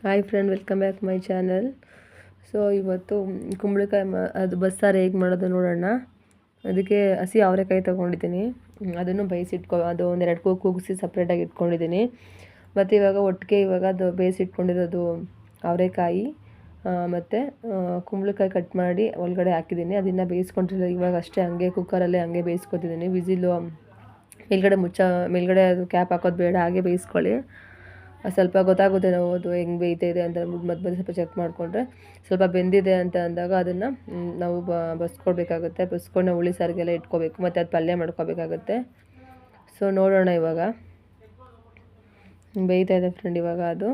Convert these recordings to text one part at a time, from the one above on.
Hi friend, welcome back my channel. So ಇವತ್ತು ಕುಂಬಳಕಾಯಿ ಅದು ಬಸ್ಸಾರು ಹೇಗೆ ಮಾಡೋದು ನೋಡೋಣ. ಅದಕ್ಕೆ ಹಸಿ ಅವರೆಕಾಯಿ ತೊಗೊಂಡಿದ್ದೀನಿ. ಅದನ್ನು ಅದು ಒಂದೆರಡು ಕೂಗಿಸಿ ಸಪ್ರೇಟಾಗಿ ಇಟ್ಕೊಂಡಿದ್ದೀನಿ. ಮತ್ತು ಇವಾಗ ಅದು ಬೇಯಿಸಿಟ್ಕೊಂಡಿರೋದು ಅವರೆಕಾಯಿ ಮತ್ತು ಕುಂಬಳಕಾಯಿ ಕಟ್ ಮಾಡಿ ಒಳಗಡೆ ಹಾಕಿದ್ದೀನಿ. ಅದನ್ನು ಬೇಯಿಸ್ಕೊಂಡಿರೋ ಇವಾಗ ಅಷ್ಟೇ ಹಂಗೆ ಕುಕ್ಕರಲ್ಲೇ ಹಂಗೆ ಬೇಯಿಸ್ಕೊತಿದ್ದೀನಿ. ವಿಸಿಲು ಮೇಲ್ಗಡೆ ಅದು ಕ್ಯಾಪ್ ಹಾಕೋದು ಬೇಡ, ಹಾಗೆ ಬೇಯಿಸ್ಕೊಳ್ಳಿ. ಸ್ವಲ್ಪ ಗೊತ್ತಾಗುತ್ತೆ ನಾವು ಅದು ಹೆಂಗೆ ಬೇಯ್ತಾಯಿದೆ ಅಂತ ಅಂದ್ಬಿಟ್ಟು ಮಧ್ಯೆ ಸ್ವಲ್ಪ ಚೆಕ್ ಮಾಡಿಕೊಂಡ್ರೆ ಸ್ವಲ್ಪ ಬೆಂದಿದೆ ಅಂತ ಅಂದಾಗ ಅದನ್ನು ನಾವು ಬಸ್ಕೊಡ್ಬೇಕಾಗುತ್ತೆ. ಬಸ್ಕೊಂಡು ಹುಳಿ ಸಾರಿಗೆಲ್ಲ ಇಟ್ಕೋಬೇಕು ಮತ್ತು ಅದು ಪಲ್ಯ ಮಾಡ್ಕೋಬೇಕಾಗುತ್ತೆ. ಸೊ ನೋಡೋಣ, ಇವಾಗ ಬೇಯ್ತಾಯಿದೆ ಫ್ರೆಂಡ್. ಇವಾಗ ಅದು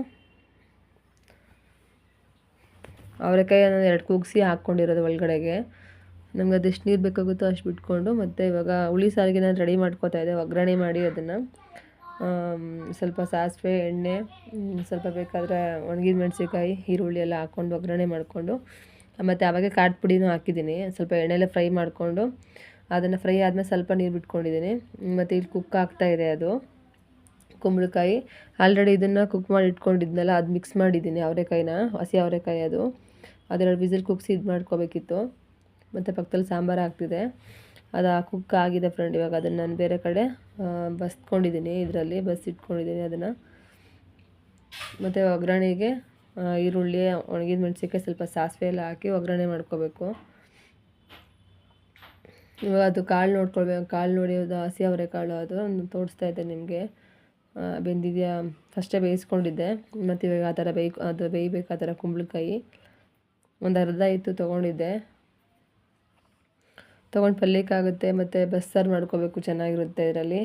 ಅವರೆಕಾಯಿ ನಾನು 2 ಕೂಗಿಸಿ ಹಾಕ್ಕೊಂಡಿರೋದು ಒಳಗಡೆಗೆ. ನಮ್ಗೆ ಅದೆಷ್ಟು ನೀರು ಬೇಕಾಗುತ್ತೋ ಅಷ್ಟು ಬಿಟ್ಕೊಂಡು ಮತ್ತು ಇವಾಗ ಹುಳಿ ಸಾರಿಗೆ ನಾನು ರೆಡಿ ಮಾಡ್ಕೋತಾ ಇದ್ದೆ. ಒಗ್ಗರಣೆ ಮಾಡಿ ಅದನ್ನು ಸ್ವಲ್ಪ ಸಾಸಿವೆ, ಎಣ್ಣೆ, ಸ್ವಲ್ಪ ಬೇಕಾದರೆ ಒಣಗಿದ ಮೆಣಸಿನ್ಕಾಯಿ, ಈರುಳ್ಳಿ ಎಲ್ಲ ಹಾಕ್ಕೊಂಡು ಒಗ್ಗರಣೆ ಮಾಡಿಕೊಂಡು ಮತ್ತು ಆವಾಗೆ ಖಾರದ ಪುಡಿನೂ ಹಾಕಿದ್ದೀನಿ. ಸ್ವಲ್ಪ ಎಣ್ಣೆಲೆ ಫ್ರೈ ಮಾಡಿಕೊಂಡು ಅದನ್ನು ಫ್ರೈ ಆದಮೇಲೆ ಸ್ವಲ್ಪ ನೀರು ಬಿಟ್ಕೊಂಡಿದ್ದೀನಿ. ಮತ್ತು ಇಲ್ಲಿ ಕುಕ್ ಆಗ್ತಾಯಿದೆ ಅದು ಕುಂಬಳಕಾಯಿ. ಆಲ್ರೆಡಿ ಇದನ್ನು ಕುಕ್ ಮಾಡಿ ಇಟ್ಕೊಂಡಿದ್ನಲ್ಲ, ಅದು ಮಿಕ್ಸ್ ಮಾಡಿದ್ದೀನಿ ಅವರೆಕಾಯಿನ, ಹಸಿ ಅವರೆಕಾಯಿ ಅದೆರಡು ವಿಸಿಲ್ ಕುಗ್ಸಿ ಇದು ಮಾಡ್ಕೋಬೇಕಿತ್ತು. ಮತ್ತು ಪಕ್ಕದಲ್ಲಿ ಸಾಂಬಾರು ಆಗ್ತಿದೆ. ಅದು ಕುಕ್ ಆಗಿದೆ ಫ್ರೆಂಡ್. ಇವಾಗ ಅದನ್ನು ನಾನು ಬೇರೆ ಕಡೆ ಬಸ್ಕೊಂಡಿದ್ದೀನಿ, ಇದರಲ್ಲಿ ಇಟ್ಕೊಂಡಿದ್ದೀನಿ ಅದನ್ನು. ಮತ್ತು ಒಗ್ಗರಣೆಗೆ ಈರುಳ್ಳಿ, ಒಣಗಿದ ಮೆಣಸಿನ್ಕಾಯಿ, ಸ್ವಲ್ಪ ಸಾಸಿವೆ ಎಲ್ಲ ಹಾಕಿ ಒಗ್ಗರಣೆ ಮಾಡ್ಕೋಬೇಕು. ಇವಾಗ ಅದು ಕಾಳು ನೋಡ್ಕೊಳ್ಬೇಕು. ಕಾಳು ನೋಡಿ, ಅದು ಹಸಿ ಅವರೆಕಾಳು ಅದು ತೋರಿಸ್ತಾ ಇದ್ದೆ ನಿಮಗೆ. ಬೆಂದಿದೆಯಾ ಫಸ್ಟೇ ಬೇಯಿಸ್ಕೊಂಡಿದ್ದೆ. ಮತ್ತು ಇವಾಗ ಆ ಥರ ಬೇಯಬೇಕು. ಆ ಥರ ಕುಂಬಳಕಾಯಿ ಒಂದು ಅರ್ಧ ಇತ್ತು ತೊಗೊಂಡಿದ್ದೆ. ತೊಗೊಂಡು ಪಲ್ಯಕ್ಕಾಗುತ್ತೆ ಮತ್ತು ಬಸ್ಸಾರು ಮಾಡ್ಕೋಬೇಕು, ಚೆನ್ನಾಗಿರುತ್ತೆ ಇದರಲ್ಲಿ.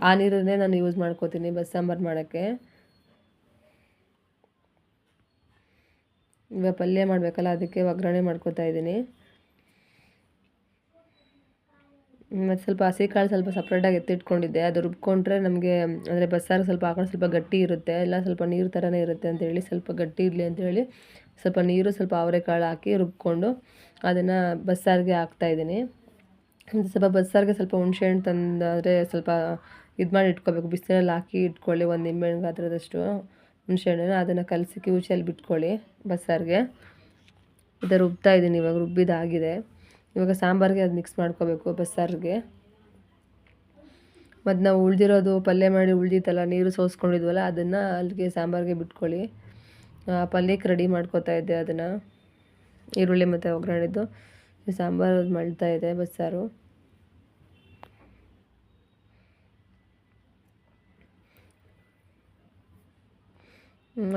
ಆ ನೀರನ್ನೇ ನಾನು ಯೂಸ್ ಮಾಡ್ಕೋತೀನಿ ಬಸ್ಸಾಂಬಾರು ಮಾಡೋಕ್ಕೆ. ಇವಾಗ ಪಲ್ಯ ಮಾಡಬೇಕಲ್ಲ, ಅದಕ್ಕೆ ಒಗ್ಗರಣೆ ಮಾಡ್ಕೋತಾ ಇದ್ದೀನಿ. ಮತ್ತು ಸ್ವಲ್ಪ ಹಸಿ ಕಾಳು ಸ್ವಲ್ಪ ಸಪ್ರೇಟಾಗಿ ಎತ್ತಿಟ್ಕೊಂಡಿದ್ದೆ. ಅದು ರುಬ್ಕೊಂಡ್ರೆ ನಮಗೆ ಅಂದರೆ ಬಸ್ಸಾರು ಸ್ವಲ್ಪ ಹಾಕೊಂಡು ಸ್ವಲ್ಪ ಗಟ್ಟಿ ಇರುತ್ತೆ, ಇಲ್ಲ ಸ್ವಲ್ಪ ನೀರು ಥರನೇ ಇರುತ್ತೆ ಅಂತೇಳಿ, ಸ್ವಲ್ಪ ಗಟ್ಟಿ ಇರಲಿ ಅಂತೇಳಿ ಸ್ವಲ್ಪ ನೀರು, ಸ್ವಲ್ಪ ಅವರೆಕಾಳು ಹಾಕಿ ರುಬ್ಕೊಂಡು ಅದನ್ನು ಬಸ್ಸಾರಿಗೆ ಹಾಕ್ತಾಯಿದ್ದೀನಿ. ಸ್ವಲ್ಪ ಬಸ್ಸಾರಿಗೆ ಸ್ವಲ್ಪ ಹುಣಸೆಹಣ್ಣು ತಂದಾದರೆ ಸ್ವಲ್ಪ ಇದು ಮಾಡಿ ಇಟ್ಕೋಬೇಕು. ಬಿಸಿಲಲ್ಲಿ ಹಾಕಿ ಇಟ್ಕೊಳ್ಳಿ, ಒಂದು ನಿಂಬೆಹಣ್ಣು ಗಾತ್ರದಷ್ಟು ಹುಣಸೆಹಣ್ಣನ್ನು ಅದನ್ನು ಕಲಸಿ ಕಿವುಚಲ್ಲಿ ಬಿಟ್ಕೊಳ್ಳಿ ಬಸ್ಸಾರಿಗೆ. ಇದು ರುಬ್ತಾ ಇದ್ದೀನಿ. ಇವಾಗ ರುಬ್ಬಿದಾಗಿದೆ. ಇವಾಗ ಸಾಂಬಾರಿಗೆ ಅದು ಮಿಕ್ಸ್ ಮಾಡ್ಕೋಬೇಕು ಬಸ್ಸಾರಿಗೆ. ಮತ್ತು ನಾವು ಉಳಿದಿರೋದು ಪಲ್ಯ ಮಾಡಿ ಉಳಿದಿತ್ತಲ್ಲ, ನೀರು ಸೋಸ್ಕೊಂಡಿದ್ವಲ್ಲ, ಅದನ್ನು ಅಲ್ಲಿಗೆ ಸಾಂಬಾರಿಗೆ ಬಿಟ್ಕೊಳ್ಳಿ. ಪಲ್ಯಕ್ಕೆ ರೆಡಿ ಮಾಡ್ಕೋತಾ ಇದ್ದೆ ಅದನ್ನು, ಈರುಳ್ಳಿ ಮತ್ತು ಒಗ್ಗರಣೆದು. ಸಾಂಬಾರು ಮಾಡ್ತಾ ಇದೆ ಬಸ್ಸಾರು.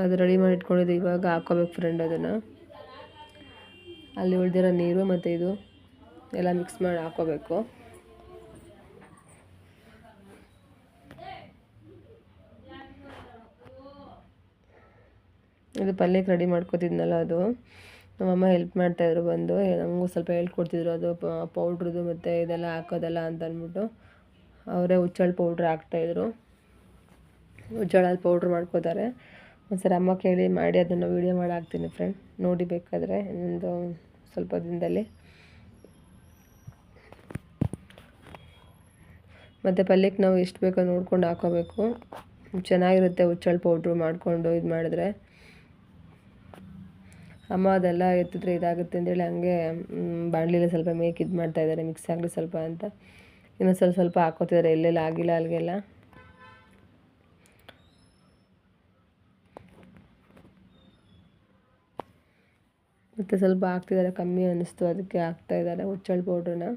ಅದು ರೆಡಿ ಮಾಡಿ ಇಟ್ಕೊಂಡಿದ್ದೆ. ಇವಾಗ ಹಾಕ್ಕೋಬೇಕು ಫ್ರೆಂಡ್ ಅದನ್ನು. ಅಲ್ಲಿ ಉಳಿದಿರೋ ನೀರು ಮತ್ತು ಇದು ಎಲ್ಲ ಮಿಕ್ಸ್ ಮಾಡಿ ಹಾಕ್ಕೋಬೇಕು. ಇದು ಪಲ್ಯಕ್ಕೆ ರೆಡಿ ಮಾಡ್ಕೊತಿದ್ನಲ್ಲ, ಅದು ನಮ್ಮಮ್ಮ ಹೆಲ್ಪ್ ಮಾಡ್ತಾಯಿದ್ರು ಬಂದು. ನಮಗೂ ಸ್ವಲ್ಪ ಹೇಳ್ಕೊಡ್ತಿದ್ರು ಅದು ಪೌಡ್ರದು ಮತ್ತು ಇದೆಲ್ಲ ಹಾಕೋದಲ್ಲ ಅಂತ ಅಂದ್ಬಿಟ್ಟು. ಅವರೇ ಹುಚ್ಚೆಳ್ಳು ಪೌಡ್ರ್ ಹಾಕ್ತಾಯಿದ್ರು. ಹುಚ್ಚೆಳ್ಳಲ್ಲಿ ಪೌಡ್ರ್ ಮಾಡ್ಕೋತಾರೆ. ಒಂದ್ಸರಿ ಅಮ್ಮ ಕೇಳಿ ಮಾಡಿ ಅದನ್ನು ವೀಡಿಯೋ ಮಾಡಿ ಹಾಕ್ತೀನಿ ಫ್ರೆಂಡ್, ನೋಡಿ ಬೇಕಾದರೆ ಇನ್ನೊಂದು ಸ್ವಲ್ಪ ದಿನದಲ್ಲಿ. ಮತ್ತು ಪಲ್ಯಕ್ಕೆ ನಾವು ಎಷ್ಟು ಬೇಕೋ ನೋಡ್ಕೊಂಡು ಹಾಕೋಬೇಕು. ಚೆನ್ನಾಗಿರುತ್ತೆ ಹುಚ್ಚೆಳ್ಳು ಪೌಡ್ರು ಮಾಡಿಕೊಂಡು ಇದು ಮಾಡಿದ್ರೆ. ಅಮ್ಮ ಅದೆಲ್ಲ ಎತ್ತಿದ್ರೆ ಇದಾಗುತ್ತೆ ಅಂತೇಳಿ ಹಂಗೆ ಬಾಣಲಿಲಿ ಸ್ವಲ್ಪ ಇದು ಮಾಡ್ತಾಯಿದ್ದಾರೆ, ಮಿಕ್ಸ್ ಆಗಲಿ ಸ್ವಲ್ಪ ಅಂತ. ಇನ್ನೂ ಸ್ವಲ್ಪ ಹಾಕೋತಿದ್ದಾರೆ, ಎಲ್ಲೆಲ್ಲ ಆಗಿಲ್ಲ ಅಲ್ಲಿಗೆಲ್ಲ. ಮತ್ತು ಸ್ವಲ್ಪ ಹಾಕ್ತಿದ್ದಾರೆ, ಕಮ್ಮಿ ಅನ್ನಿಸ್ತು, ಅದಕ್ಕೆ ಹಾಕ್ತಾಯಿದ್ದಾರೆ ಹುಚ್ಚೆಳ್ಳು ಪೌಡ್ರನ್ನ.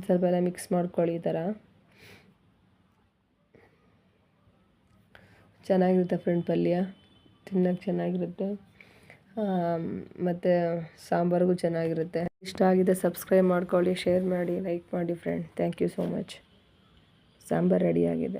ಸ್ವಲ್ಪ ಎಲ್ಲ ಮಿಕ್ಸ್ ಮಾಡ್ಕೊಳ್ಳಿ. ಈ ಥರ ಚೆನ್ನಾಗಿರುತ್ತೆ ಫ್ರೆಂಡ್ ಪಲ್ಯ, ತಿನ್ನೋಕ್ಕೆ ಚೆನ್ನಾಗಿರುತ್ತೆ. ಮತ್ತು ಸಾಂಬಾರಿಗೂ ಚೆನ್ನಾಗಿರುತ್ತೆ. ಇಷ್ಟ ಆಗಿದೆ ಸಬ್ಸ್ಕ್ರೈಬ್ ಮಾಡ್ಕೊಳ್ಳಿ, ಶೇರ್ ಮಾಡಿ, ಲೈಕ್ ಮಾಡಿ friend. Thank you so much. Sambar ರೆಡಿಯಾಗಿದೆ.